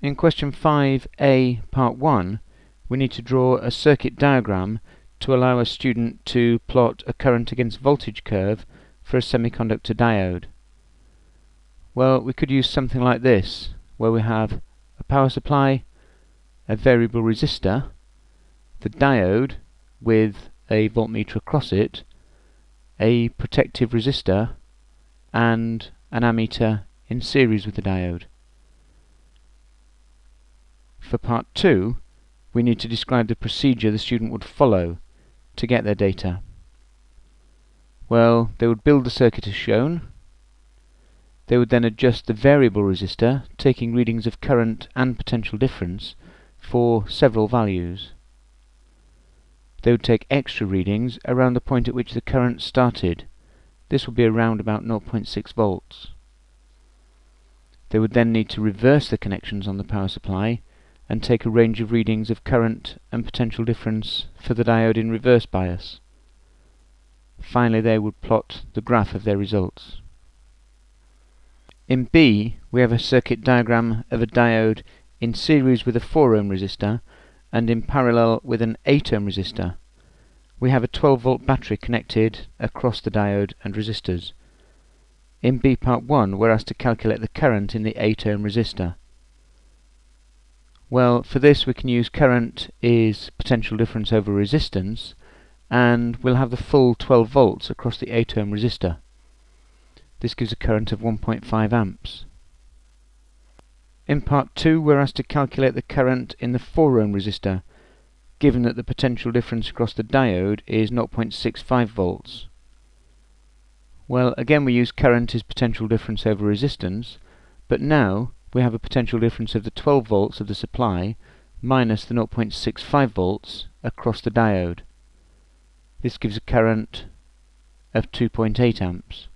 In question 5a part 1 we need to draw a circuit diagram to allow a student to plot a current against voltage curve for a semiconductor diode. Well, we could use something like this, where we have a power supply, a variable resistor, the diode with a voltmeter across it, a protective resistor, and an ammeter in series with the diode. For part 2, we need to describe the procedure the student would follow to get their data. Well, they would build the circuit as shown. They would then adjust the variable resistor, taking readings of current and potential difference for several values. They would take extra readings around the point at which the current started. This would be around about 0.6 volts. They would then need to reverse the connections on the power supply and take a range of readings of current and potential difference for the diode in reverse bias. Finally, they would plot the graph of their results. In B, we have a circuit diagram of a diode in series with a 4 ohm resistor and in parallel with an 8 ohm resistor. We have a 12 volt battery connected across the diode and resistors. In B part 1, we're asked to calculate the current in the 8 ohm resistor. Well, for this we can use current is potential difference over resistance, and we'll have the full 12 volts across the 8 ohm resistor. This gives a current of 1.5 amps. In part 2, we're asked to calculate the current in the 4 ohm resistor, given that the potential difference across the diode is 0.65 volts. Well, again we use current is potential difference over resistance, but now we have a potential difference of the 12 volts of the supply minus the 0.65 volts across the diode. This gives a current of 2.8 amps.